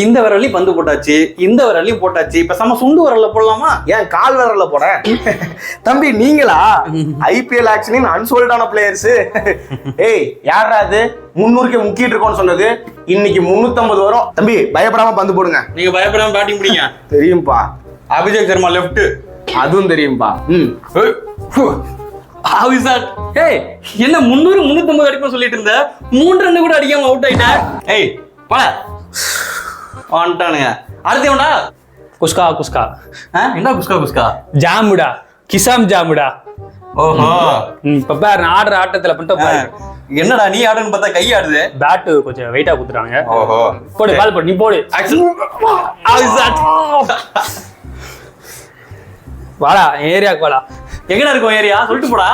இந்த விரலையும் பந்து போட்டாச்சு, இந்த விரலையும் போட்டாச்சு. இப்ப சம சுண்டு விரல்ல போடலாமா? ஏன் கால் விரல்ல போறேன்? தம்பி நீங்களா ஐபிஎல் ஆக்ஷனின் அன்சோல்டான பிளேயர்ஸ்? ஏய் யாரா அது 300க்கு முக்கிட்டு இருக்கோன்னு சொன்னது? இன்னைக்கு 350 வரும். தம்பி பயப்படாம பந்து போடுங்க. நீங்க பயப்படாம பேட்டிங் பிடிங்க. தெரியும்பா. அபிஷேக் சர்மா லெஃப்ட். அதுவும் தெரியும்பா. ஏய் என்ன 300 350 அடிப்போம் சொல்லிட்டு இருந்த, 3 ரன் கூட அடிக்காம அவுட் ஆயிட்ட. ஏய் போல வந்துட்டானுங்க. அடுத்து எவன்டா? குஸ்கா குஸ்கா. என்ன குஸ்கா குஸ்கா? ஜாமுடா, கிசாம் ஜாமுடா. ஓஹோ. இப்ப பாரு நான் ஆடுற ஆட்டத்துல பண்ணிட்டு பாரு. என்னடா நீ ஆடுன்னு பார்த்தா கை ஆடுது. பேட் கொஞ்சம் வெயிட்டா குடுத்துறாங்க. ஓஹோ. போடு பால் போடு, நீ போடு. வாடா ஏரியாக்கு வாடா. எங்கடா இருக்கும் ஏரியா சொல்லிட்டு போடா.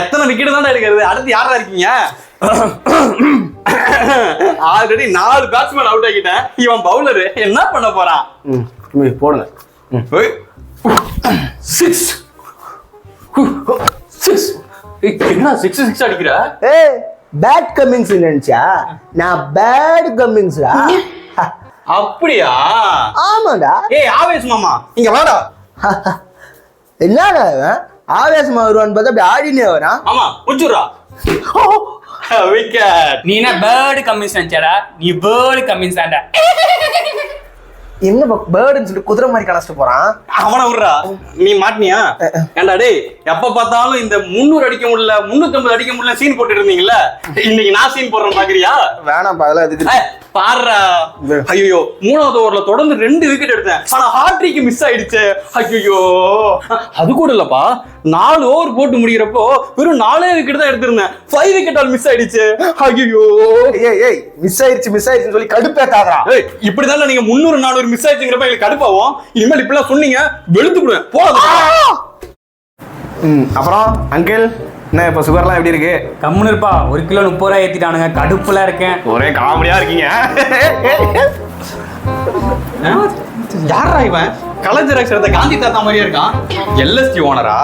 எத்தனை விக்கெட் தான் எடுக்கிறது? அடுத்து யாரா இருக்கீங்க? ஆல்ரெடி 4 பேட்ஸ்மேன் அவுட் ஆகிட்டேன். இவன் பவுலரு என்ன பண்ண போறான்? போடுங்க. 6 என்ன 6 அடிக்கிற? ஏய் பேட் கம்மிங்ஸ் நினைச்சா? நான் பேட் கம்மிங்ஸ்டா. அப்படியா? ஆமாடா. ஏய் ஆவேஷ் மாமா இங்க வாடா. என்னடா ஆவேசமா வருவான்னு பார்த்தா அப்படி ஆடினே வரா. ஆமா முடிச்சுடுறா. விக்கெட். நீ என்ன பேர்டு கம்மின்ஸ் நினைச்சாடா? நீ பேர்டு கம்மின்ஸ் தான்டா. என்ன பேர்டுன்னு சொல்லிட்டு குதிரை மாதிரி கலச்சிட்டு போறான். அவனை விடுறா. நீ மாட்டினியா? ஏண்டா டேய் எப்ப பார்த்தாலும் இந்த 300 அடிக்க முடியல 350 அடிக்க முடியல சீன் போட்டுட்டு இருந்தீங்கல்ல, இன்னைக்கு நான் சீன் போடுறேன் பாக்குறியா? வேணாம் அதெல்லாம் எதுக்கு பாருடா. ஐயோ 3வது ஓவர்ல தொடர்ந்து 2 விக்கெட் எடுத்தேன். ஆனா ஹார்ட்ரிக் மிஸ் ஆயிடுச்சு. ஐயோ அது கூட இல்லப்பா, 4 ஓவர் போட்டு முடிக்கிறப்போ வெறும் 4 விக்கெட் தான் எடுத்திருந்தேன். 5 விக்கெட் ஆல் மிஸ் ஆயிடுச்சு. ஐயோ ஏய் மிஸ் ஆயிடுச்சுன்னு சொல்லி கடுப்பேத்தாதடா. ஏய் இப்படிதான் நீங்க 300 400 மிஸ் ஆயிடுச்சுங்கிறப்ப எங்களுக்கு கடுப்பாவும். இனிமேல் இப்பெல்லாம் சொன்னீங்க வெளுத்து விடுவேன். போதும். அப்புறம் அங்கிள் என்ன இப்ப சுகர்லாம் எப்படி இருக்கு? கம்முன்னு இருப்பா. 1 கிலோ 30 ரூபாய் ஏத்திட்டானுங்க. கடுப்புல இருக்கேன். ஒரே காமெடியா இருக்கீங்க. யாரா இவன்? கலைஞர் அக்ஷரத்தை காந்தி தாத்தா மாதிரியே இருக்கான். எல்எஸ்டி ஓனரா?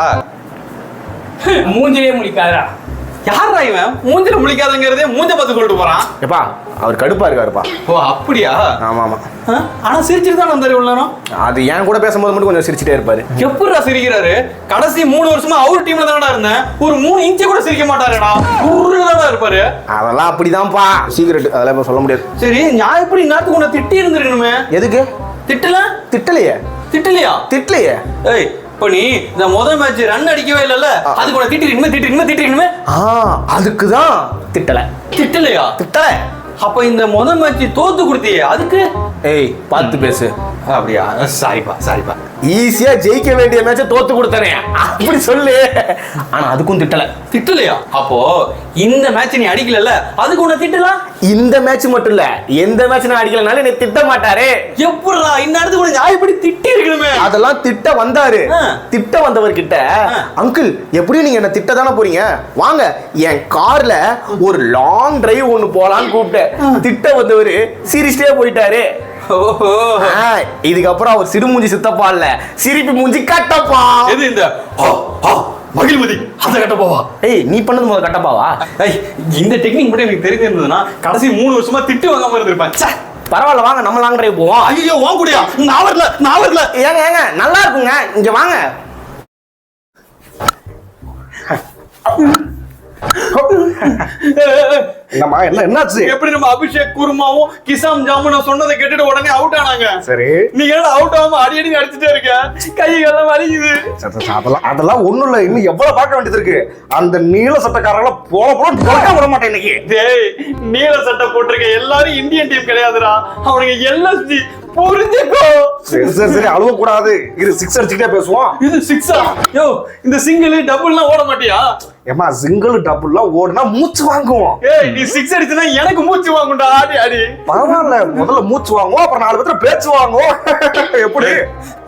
மூஞ்சிலே முடிக்காதா. யாரா இவன்? மூஞ்சில முழிக்காதங்கிறதே மூஞ்ச பார்த்து சொல்லிட்டு போறான். எப்பா அவர் கடுப்பா இருக்காருப்பா. ஓ அப்படியா? ஆமா ஆமா. ஆனா சிரிச்சுட்டு தான் வந்தாரு இவ்வளவு நேரம். அது ஏன் கூட பேசும்போது மட்டும் கொஞ்சம் சிரிச்சுட்டே இருப்பாரு. எப்படிடா சிரிக்கிறாரு? கடைசி 3 வருஷமா அவர் டீம்ல தானடா இருந்தேன். ஒரு 3 இன்ச் கூட சிரிக்க மாட்டாருடா. ஊருலதான் இருப்பாரு. அதெல்லாம் அப்படிதான்ப்பா சீக்ரெட். அதெல்லாம் இப்ப சொல்ல முடியாது. சரி நான் எப்படி நேரத்துக்கு உன்னை திட்டி இருந்திருக்கணுமே. எதுக்கு திட்டல? திட்டலையே. திட்டலையா? ஏய் இப்ப நீ இந்த முதல் மேட்ச் ரன் அடிக்கவே இல்லல்ல, அதுக்கு உன திட்டிருக்கணுமே. அதுக்குதான் திட்டலையா? அப்ப இந்த முதல் மேட்ச் தோத்து கொடுத்தியே அதுக்கு? ஏய் பார்த்து பேசு. அப்படியா? சாரிப்பா. ஈஸியா ஜெயிக்க வேண்டிய மேட்ச தோத்து கொடுத்தனே அப்படி சொல்லு. ஆனா அதுக்கும் திட்டலையா? அப்போ இந்த மேட்ச் நீ அடிக்கலல்ல, அதுக்கு உன திட்டலாம். இந்த மேட்ச் மட்டும் இல்ல, எந்த மேட்ச் நான் அடிக்கலனாலும் என்ன திட்ட மாட்டாரே. எப்படிடா இந்த இடத்துக்கு உன நியாயப்படி திட்டி இருக்கணுமே. அதெல்லாம் திட்ட வந்தாரு. திட்ட வந்தவர் கிட்ட அங்கிள் எப்படியும் நீங்க என்ன திட்ட தானே போறீங்க, வாங்க என் கார்ல ஒரு லாங் டிரைவ் ஒன்னு போலான்னு கூப்பிட்டேன். திட்ட வந்தவரு சிரிச்சிட்டே போயிட்டாரு. இதுக்கப்புறம் அவர் சிறுமூஞ்சி சித்தப்பா இல்ல, சிரிப்பு மூஞ்சி கட்டப்பா. எது இந்த மகிழ்மதி அந்த கட்டப்பாவா? ஏய் நீ பண்ணது முதல்ல கட்டப்பாவா? இந்த டெக்னிக் மட்டும் எனக்கு தெரிஞ்சிருந்ததுன்னா கடைசி 3 வருஷமா திட்டு வாங்காம இருந்திருப்பேன். பரவாயில்ல வாங்க நம்ம லாங் டிரைவ் போவோம். ஐயோ வாங்க கூடியா? நான் வரல. ஏங்க நல்லா இருக்குங்க, இங்க வாங்க. என்னாச்சு? எப்படி நம்ம அபிஷேக் குருமாவும் கிசாம் ஜாமுன் சொன்னதை கேட்டுட்டு உடனே அவுட் ஆனாங்க. சரி நீங்க அவுட் ஆகாம அடி அடிச்சுட்டே இருக்க, கை எல்லாம் வலிக்குது. அதெல்லாம் ஒண்ணும் இல்ல, இன்னும் எவ்வளவு பார்க்க வேண்டியது இருக்கு. அந்த நீல சட்டக்காரங்கள போல விட மாட்டேன் இன்னைக்கு. டேய் நீல சட்டை போட்டிருக்க எல்லாரும் இந்தியன் டீம் கிடையாதுடா, அவனுங்க எல்எஸ்டி. புரிஞ்சுக்கோ. சரி அழுவ கூடாது. இது 6 அடிச்சுட்டே பேசுவோம். இது 6ஆ? யோ இந்த சிங்கிள் டபுள்லாம் ஓட மாட்டியா? ஏமா சிங்கிள் டபுள்லாம் ஓடுனா மூச்சு வாங்குவோம். ஏய் நீ 6 அடிச்சனா எனக்கு மூச்சு வாங்கும்டா. ஆடி பரவாயில்ல, முதல்ல மூச்சு வாங்குவோம், அப்புறம் 4 பேர் பேச்சு வாங்குவோம். எப்படி?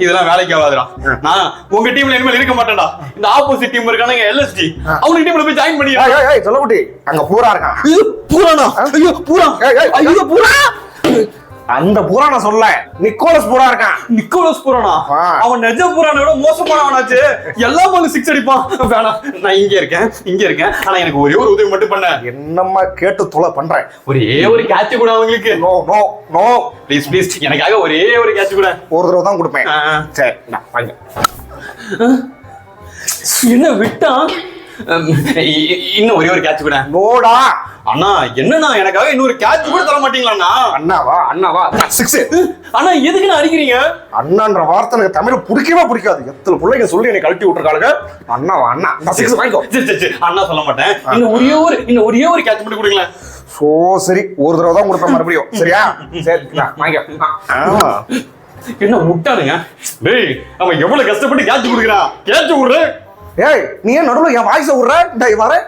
இதெல்லாம் வேலைக்கு ஆகாதுடா. நான் உங்க டீம்ல இனிமேல் இருக்க மாட்டேன்டா. இந்த ஆப்போசிட் டீம் இருக்கானங்க எல்எஸ்டி, அவங்க டீம்ல போய் ஜாயின் பண்ணியா? ஏய் சொல்லகுட்டி அங்க பூரா இருக்கான். இது பூரானா? ஐயோ பூரா. ஐயோ பூரா. அந்த புறான சொல்ல நிக்கோலஸ் புறா இருக்கான். நிக்கோலஸ் புரானா? ஆ. அவன் நெஜ புரானை விட மோசமானவனாச்சு. எல்லா பாலும் 6 அடிப்பான். வேணாம், நான் இங்க இருக்கேன். ஆனா எனக்கு ஒரே ஒரு உதவி மட்டும் பண்ண. என்னம்மா கேட்டு தொலை பண்றேன். ஒரே ஒரு கேட்ச் கூட அவங்களுக்கு. நோ நோ நோ ப்ளீஸ் எனக்காக ஒரே ஒரு கேட்ச் கூட. ஒரு தடவை தான் கொடுப்பேன். ஆ. சரி நான் வாங்க. என்ன விட்டான்? இன்னும் ஒரே ஒரு கேட்ச் கூட. நோடா அண்ணா என்னண்ணா, எனக்காக இன்னொரு கேட்ச் கூட தர மாட்டீங்களாண்ணா? அண்ணாவா 6. அண்ணா எதுக்கு நான் அடிக்கிறீங்க? அண்ணான்ற வார்த்தை எனக்கு தமிழ் பிடிக்காது. எத்தனை பிள்ளைங்க சொல்லி என்னை கழட்டி விட்டுருக்காளுங்க. அண்ணா 6 வாங்கிக்கோ. சரி, அண்ணா சொல்ல மாட்டேன். இன்னும் ஒரே ஒரு கேட்ச் மட்டும் கொடுங்களேன். சரி ஒரு தடவை தான் கொடுப்பேன் மறுபடியும். சரியா? சரி வாங்கிக்கோ. என்ன முட்டானுங்க? டேய், அவன் எவ்வளவு கஷ்டப்பட்டு கேட்ச் கொடுக்குறான். கேட்ச் விடுற. ஏய் நீ ஏன் நடுவில் என் வாய்ஸை விடுற? இந்த வரேன்.